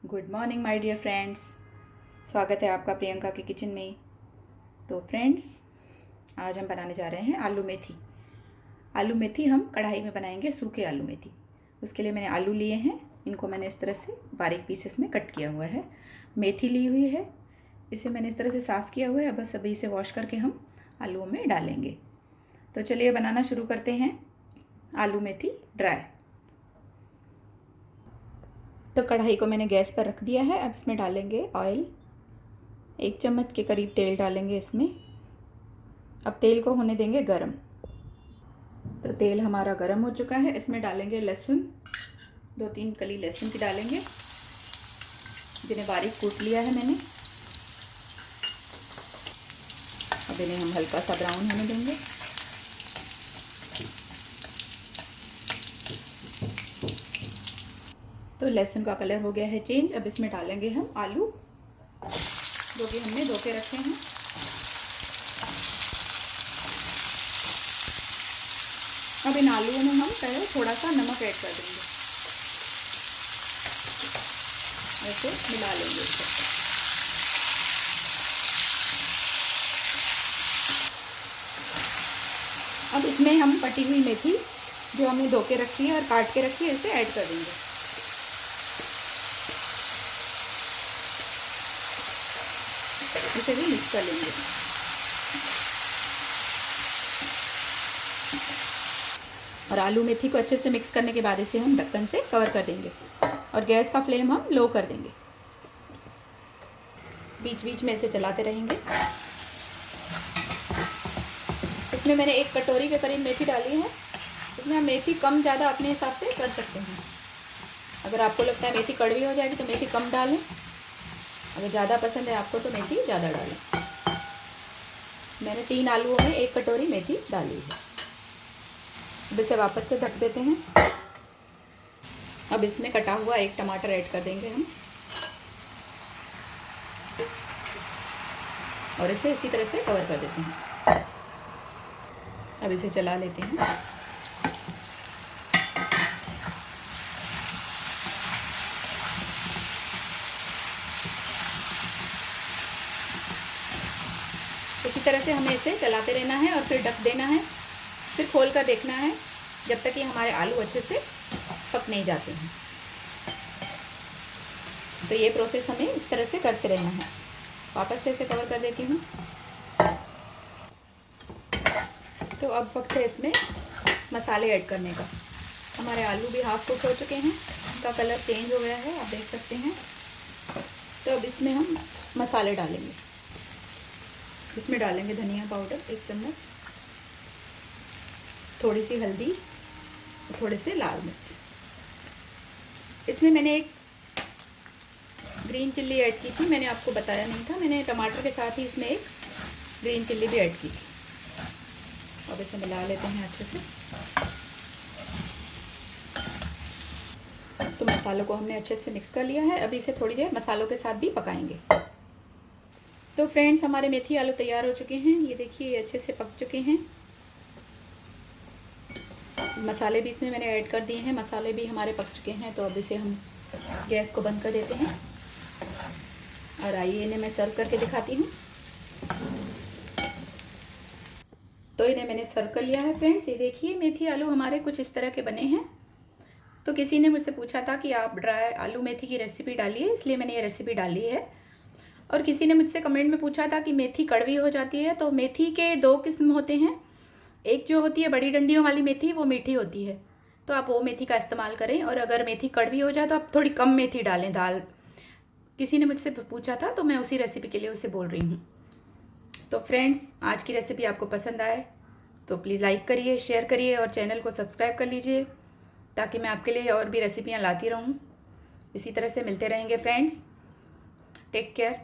Good morning my dear friends. स्वागत है आपका प्रियंका के किचन में। तो फ्रेंड्स, आज हम बनाने जा रहे हैं आलू मेथी। आलू मेथी हम कढ़ाई में बनाएंगे, सूखे आलू मेथी। उसके लिए मैंने आलू लिए हैं, इनको मैंने इस तरह से बारीक पीसेस में कट किया हुआ है। मेथी ली हुई है, इसे मैंने इस तरह से साफ़ किया हुआ है। बस अभी इसे वॉश करके हम आलूओं में डालेंगे। तो चलिए बनाना शुरू करते हैं आलू मेथी ड्राई। तो कढ़ाई को मैंने गैस पर रख दिया है। अब इसमें डालेंगे ऑयल। 1 चम्मच के करीब तेल डालेंगे इसमें। अब तेल को होने देंगे गरम। तो तेल हमारा गरम हो चुका है। इसमें डालेंगे लहसुन, 2-3 कली लहसुन की डालेंगे, जिन्हें बारीक कूट लिया है मैंने। अब इन्हें हम हल्का सा ब्राउन होने देंगे। तो लहसुन का कलर हो गया है चेंज। अब इसमें डालेंगे हम आलू, जो कि हमने धो के रखे हैं। अब इन आलूओं में हम पहले थोड़ा सा नमक ऐड कर देंगे, ऐसे मिला लेंगे इसको। अब इसमें हम कटी हुई मेथी, जो हमने धो के रखी है और काट के रखी है, इसे ऐड कर देंगे। इसे भी मिक्स कर लेंगे। और आलू मेथी को अच्छे से मिक्स करने के बाद इसे हम ढक्कन से कवर कर देंगे और गैस का फ्लेम हम लो कर देंगे। बीच बीच में इसे चलाते रहेंगे। इसमें मैंने 1 कटोरी के करीब मेथी डाली है। इसमें हम मेथी कम ज़्यादा अपने हिसाब से कर सकते हैं। अगर आपको लगता है मेथी कड़वी हो जाएगी तो मेथी कम डालें, अगर ज़्यादा पसंद है आपको तो मेथी ज़्यादा डालें। मैंने 3 आलूओं में 1 कटोरी मेथी डाली है। अब इसे वापस से ढक देते हैं। अब इसमें कटा हुआ 1 टमाटर ऐड कर देंगे हम, और इसे इसी तरह से कवर कर देते हैं। अब इसे चला लेते हैं। इसी तरह से हमें इसे चलाते रहना है और फिर ढक देना है। फिर खोल कर देखना है जब तक कि हमारे आलू अच्छे से पक नहीं जाते हैं। तो ये प्रोसेस हमें इस तरह से करते रहना है। वापस से इसे कवर कर देती हूँ। तो अब वक्त है इसमें मसाले ऐड करने का। हमारे आलू भी हाफ कुक हो चुके हैं, उनका कलर चेंज हो गया है, आप देख सकते हैं। तो अब इसमें हम मसाले डालेंगे। इसमें डालेंगे धनिया पाउडर 1 चम्मच, थोड़ी सी हल्दी, थोड़े से लाल मिर्च। इसमें मैंने 1 ग्रीन चिल्ली ऐड की थी, मैंने आपको बताया नहीं था। मैंने टमाटर के साथ ही इसमें 1 ग्रीन चिल्ली भी ऐड की थी। अब इसे मिला लेते हैं अच्छे से। तो मसालों को हमने अच्छे से मिक्स कर लिया है। अभी इसे थोड़ी देर मसालों के साथ भी पकाएंगे। तो फ्रेंड्स, हमारे मेथी आलू तैयार हो चुके हैं। ये देखिए, अच्छे से पक चुके हैं। मसाले भी इसमें मैंने ऐड कर दिए हैं, मसाले भी हमारे पक चुके हैं। तो अब इसे हम गैस को बंद कर देते हैं और आइए इन्हें मैं सर्व करके दिखाती हूँ। तो इन्हें मैंने सर्व कर लिया है फ्रेंड्स। ये देखिए, मेथी आलू हमारे कुछ इस तरह के बने हैं। तो किसी ने मुझसे पूछा था कि आप ड्राई आलू मेथी की रेसिपी डालिए, इसलिए मैंने ये रेसिपी डाली है। और किसी ने मुझसे कमेंट में पूछा था कि मेथी कड़वी हो जाती है। तो मेथी के 2 किस्म होते हैं। एक जो होती है बड़ी डंडियों वाली मेथी, वो मीठी होती है, तो आप वो मेथी का इस्तेमाल करें। और अगर मेथी कड़वी हो जाए तो आप थोड़ी कम मेथी डालें दाल। किसी ने मुझसे पूछा था, तो मैं उसी रेसिपी के लिए उसे बोल रही हूँ। तो फ्रेंड्स, आज की रेसिपी आपको पसंद आए तो प्लीज़ लाइक करिए, शेयर करिए और चैनल को सब्सक्राइब कर लीजिए, ताकि मैं आपके लिए और भी रेसिपियाँ लाती रहूँ। इसी तरह से मिलते रहेंगे फ्रेंड्स। Take care.